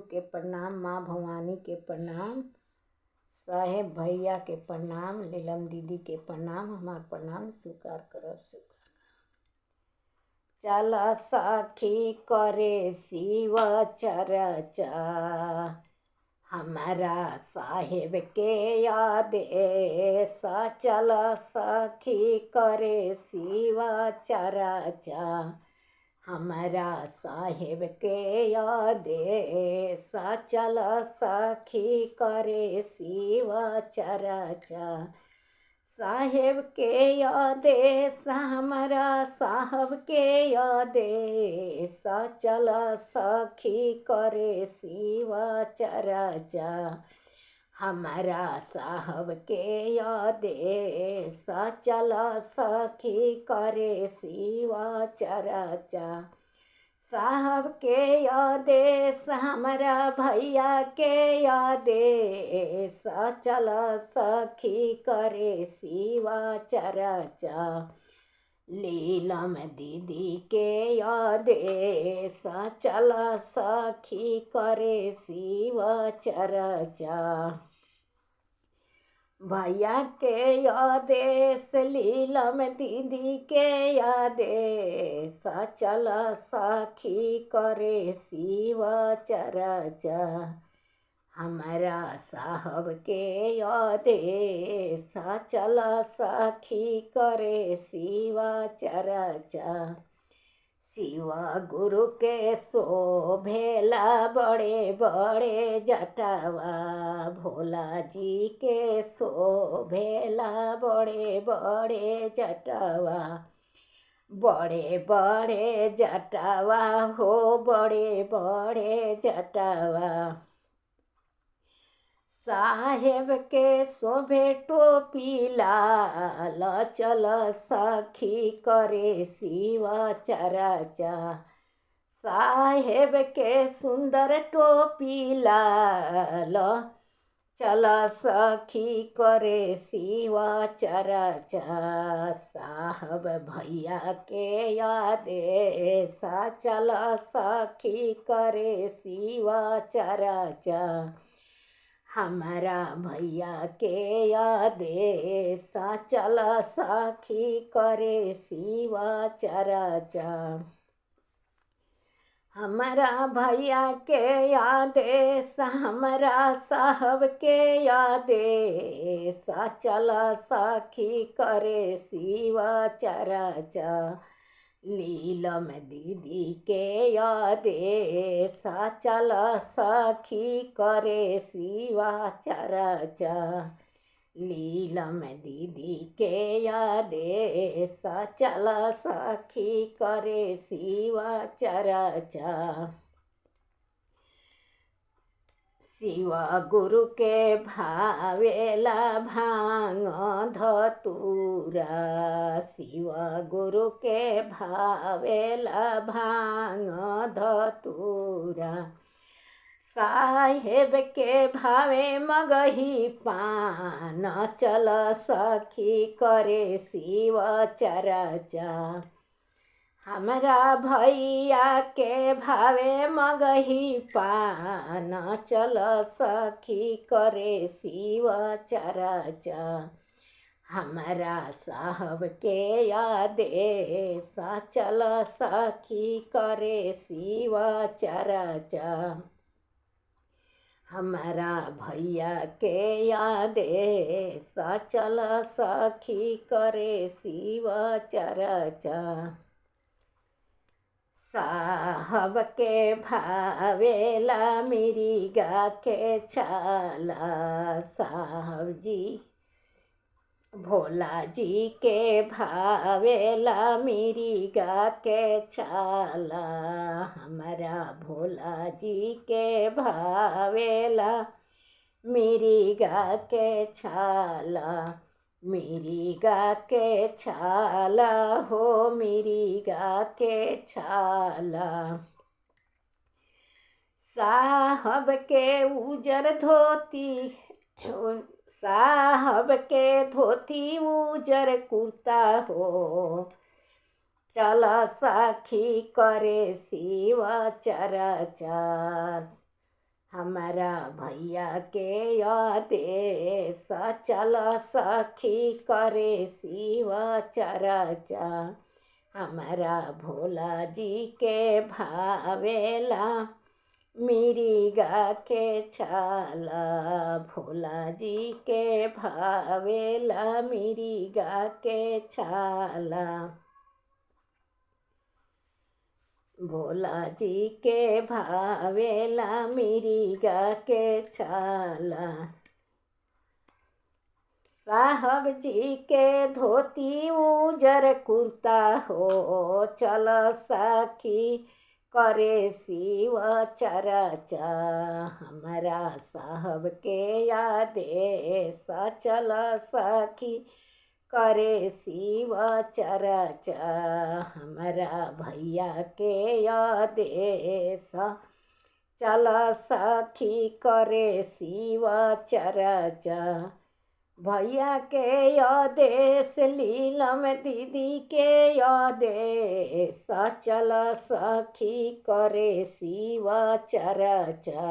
के प्रणाम, माँ भवानी के प्रणाम, साहेब भैया के प्रणाम, नीलम दीदी के प्रणाम, हमार प्रणाम स्वीकार करब। चल सखी करे शिव चर्चा, हमारा साहेब के आदेश। चल सखी करे शिव चर्चा, हमारा साहेब के आदेश। चल सखी करे शिव चर्चा, साहेब के आदेश, हमारा साहब के आदेश। चल सखी करे शिव चर्चा, हमारा साहब के आदेश। चल सखी करे शिव चर्चा, साहब के आदेश, हमारा भैया के आदेश। चल सखी करे शिव चर्चा, लीलम दीदी के आदेश। चल सखी करे शिव चर्चा, भैया के आदेश, लीलम दीदी के आदेश। चल सखी करे शिव चर्चा, हमारा साहब के आदेश। चल सखी करे शिव चर्चा, शिव गुरु के शोभेला बड़े बड़े जटावा। भोला जी के शोभेला बड़े बड़े जटावा, बड़े बड़े जटावा हो बड़े बड़े जटावा। साहेब के शोभे टोपी लाल, चल सखी करे शिव चर्चा, साहेब के सुंदर टोपी लाल। चल सखी करे शिव चर्चा, साहब भैया के आदेश। चल सखी करे शिव चर्चा, हमारा भैया के आदेश। चल सखी करे शिव चर्चा, हमारा भैया के आदेश, हमारा साहब के आदेश। चल सखी करे शिव चर्चा, लीलम दीदी के आदेश। चल सखी करे शिव चर्चा, लीलम दीदी के आदेश। चल सखी करे शिव चर्चा, शिव गुरु के भावेला भांग धतूरा। शिव गुरु के भावेला भांग धतूरा, साहेब के भावे मगही पान। चल सखी करे शिव चर्चा, हमारा भैया के भावे मगही पान। चल सखी करे शिव चर्चा, हमारा साहब के आदेश। चल सखी करे शिव चर्चा, हमारा भैया के आदेश। चल सखी करे शिव चर्चा, साहब के भावेला मिरिगा के छाला। साहब जी भोला जी के भावेला मिरिगा के छाला, हमारा भोला जी के भावेला मिरिगा के छाला। मिरिगा के छाला हो मिरिगा के छाला, साहब के उजर धोती, साहब के धोती उजर कुर्ता हो। चल सखी करे शिव चर्चा, हमारा भैया के आदेश चल सखी करे शिव चर्चा। हमारा भोला जी के भावेला मिरिगा के छाला। भोला जी के भावेला मिरिगा के छाला। भोला जी के भावेला मिरिगा के छाला। साहब जी के धोती उजर कुर्ता हो चल सखी करे शिव चर्चा। हमारा साहब के आदेश चल सखी करे शिव चर्चा। हमारा भैया के आदेश चल सखी करे शिव चर्चा। भैया के आदेश लीलम दीदी के आदेश चल सखी करे शिव चर्चा।